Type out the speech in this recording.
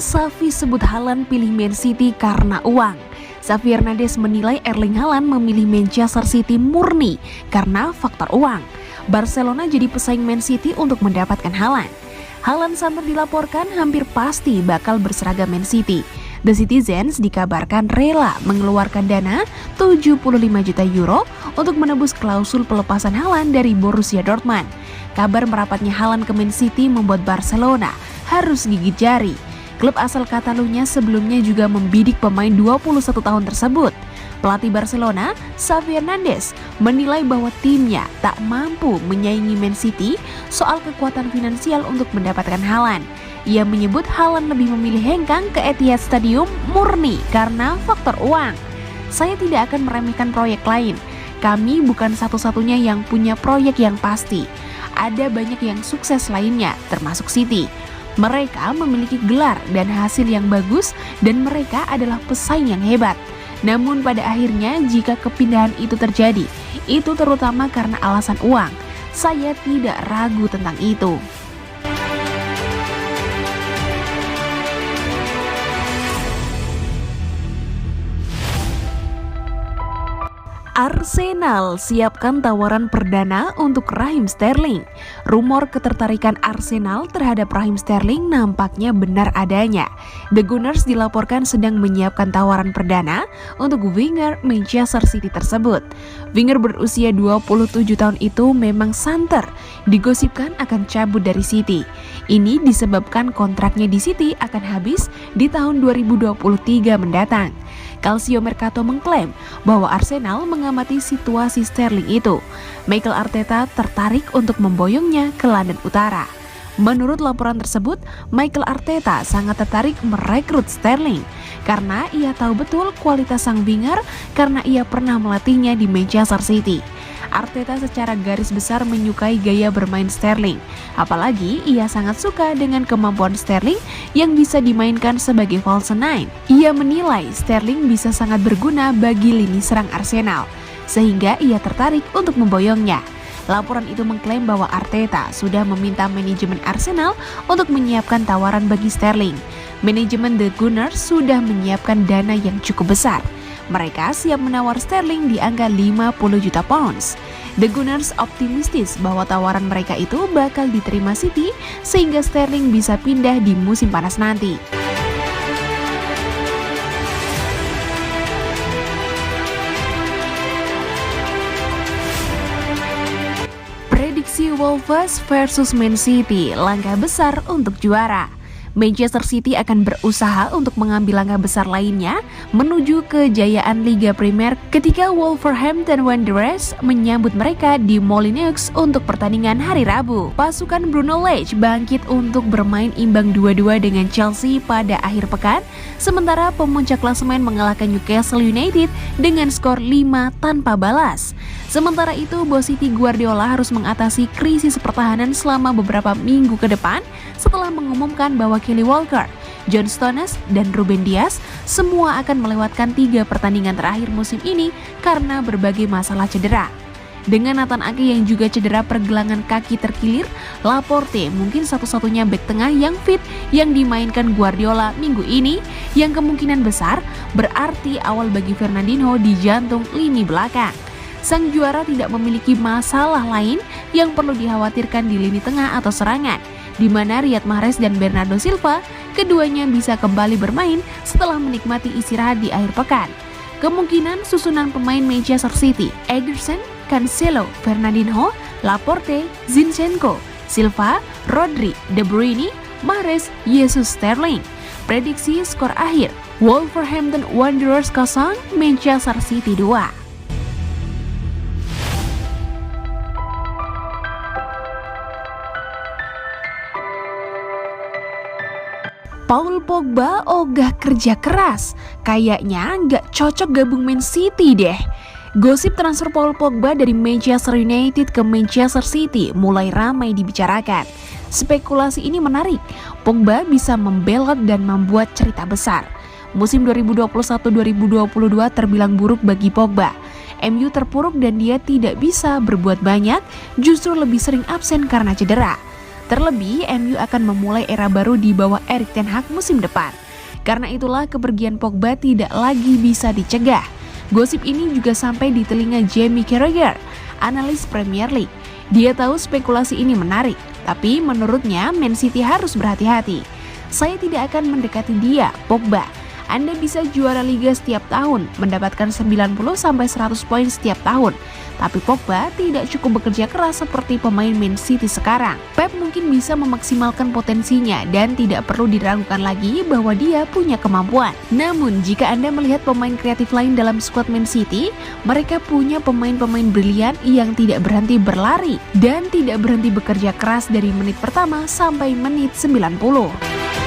Xavi sebut Haaland pilih Man City karena uang. Xavi Hernandez menilai Erling Haaland memilih Manchester City murni karena faktor uang. Barcelona jadi pesaing Man City untuk mendapatkan Haaland. Haaland sampai dilaporkan hampir pasti bakal berseragam Man City. The Citizens dikabarkan rela mengeluarkan dana 75 juta euro untuk menebus klausul pelepasan Haaland dari Borussia Dortmund. Kabar merapatnya Haaland ke Man City membuat Barcelona harus gigit jari. Klub asal Catalunya sebelumnya juga membidik pemain 21 tahun tersebut. Pelatih Barcelona, Xavi Hernandez, menilai bahwa timnya tak mampu menyaingi Man City soal kekuatan finansial untuk mendapatkan Haaland. Ia menyebut Haaland lebih memilih hengkang ke Etihad Stadium murni karena faktor uang. Saya tidak akan meremehkan proyek lain. Kami bukan satu-satunya yang punya proyek yang pasti. Ada banyak yang sukses lainnya, termasuk City. Mereka memiliki gelar dan hasil yang bagus dan mereka adalah pesaing yang hebat. Namun pada akhirnya jika kepindahan itu terjadi, itu terutama karena alasan uang. Saya tidak ragu tentang itu. Arsenal siapkan tawaran perdana untuk Raheem Sterling. Rumor ketertarikan Arsenal terhadap Raheem Sterling nampaknya benar adanya. The Gunners dilaporkan sedang menyiapkan tawaran perdana untuk winger Manchester City tersebut. Winger berusia 27 tahun itu memang santer, digosipkan akan cabut dari City. Ini disebabkan kontraknya di City akan habis di tahun 2023 mendatang. Calcio Mercato mengklaim bahwa Arsenal mengamati situasi Sterling itu. Mikel Arteta tertarik untuk memboyongnya ke London Utara. Menurut laporan tersebut, Mikel Arteta sangat tertarik merekrut Sterling karena ia tahu betul kualitas sang winger karena ia pernah melatihnya di Manchester City. Arteta secara garis besar menyukai gaya bermain Sterling. Apalagi ia sangat suka dengan kemampuan Sterling yang bisa dimainkan sebagai false nine. Ia menilai Sterling bisa sangat berguna bagi lini serang Arsenal, sehingga ia tertarik untuk memboyongnya. Laporan itu mengklaim bahwa Arteta sudah meminta manajemen Arsenal untuk menyiapkan tawaran bagi Sterling. Manajemen The Gunners sudah menyiapkan dana yang cukup besar. Mereka siap menawar Sterling di angka 50 juta pounds. The Gunners optimistis bahwa tawaran mereka itu bakal diterima City sehingga Sterling bisa pindah di musim panas nanti. Prediksi Wolves versus Man City, langkah besar untuk juara. Manchester City akan berusaha untuk mengambil langkah besar lainnya menuju kejayaan Liga Premier ketika Wolverhampton Wanderers menyambut mereka di Molineux untuk pertandingan hari Rabu. Pasukan Bruno Lage bangkit untuk bermain imbang 2-2 dengan Chelsea pada akhir pekan, sementara pemuncak klasemen mengalahkan Newcastle United dengan skor 5 tanpa balas. Sementara itu, bos City Guardiola harus mengatasi krisis pertahanan selama beberapa minggu ke depan setelah mengumumkan bahwa Kyle Walker, John Stones, dan Ruben Dias semua akan melewatkan 3 pertandingan terakhir musim ini karena berbagai masalah cedera. Dengan Nathan Ake yang juga cedera pergelangan kaki terkilir, Laporte mungkin satu-satunya bek tengah yang fit yang dimainkan Guardiola minggu ini, yang kemungkinan besar berarti awal bagi Fernandinho di jantung lini belakang. Sang juara tidak memiliki masalah lain yang perlu dikhawatirkan di lini tengah atau serangan, di mana Riyad Mahrez dan Bernardo Silva keduanya bisa kembali bermain setelah menikmati istirahat di akhir pekan. Kemungkinan susunan pemain Manchester City, Ederson, Cancelo, Fernandinho, Laporte, Zinchenko, Silva, Rodri, De Bruyne, Mahrez, Jesus, Sterling. Prediksi skor akhir, Wolverhampton Wanderers 0, Manchester City 2. Paul Pogba ogah kerja keras, kayaknya nggak cocok gabung Man City deh. Gosip transfer Paul Pogba dari Manchester United ke Manchester City mulai ramai dibicarakan. Spekulasi ini menarik, Pogba bisa membelot dan membuat cerita besar. Musim 2021-2022 terbilang buruk bagi Pogba. MU terpuruk dan dia tidak bisa berbuat banyak, justru lebih sering absen karena cedera. Terlebih, MU akan memulai era baru di bawah Erik ten Hag musim depan. Karena itulah kepergian Pogba tidak lagi bisa dicegah. Gosip ini juga sampai di telinga Jamie Carragher, analis Premier League. Dia tahu spekulasi ini menarik, tapi menurutnya Man City harus berhati-hati. Saya tidak akan mendekati dia, Pogba. Anda bisa juara Liga setiap tahun, mendapatkan 90-100 poin setiap tahun. Tapi Pogba tidak cukup bekerja keras seperti pemain Man City sekarang. Pep mungkin bisa memaksimalkan potensinya dan tidak perlu diragukan lagi bahwa dia punya kemampuan. Namun, jika Anda melihat pemain kreatif lain dalam skuad Man City, mereka punya pemain-pemain brilian yang tidak berhenti berlari dan tidak berhenti bekerja keras dari menit pertama sampai menit 90.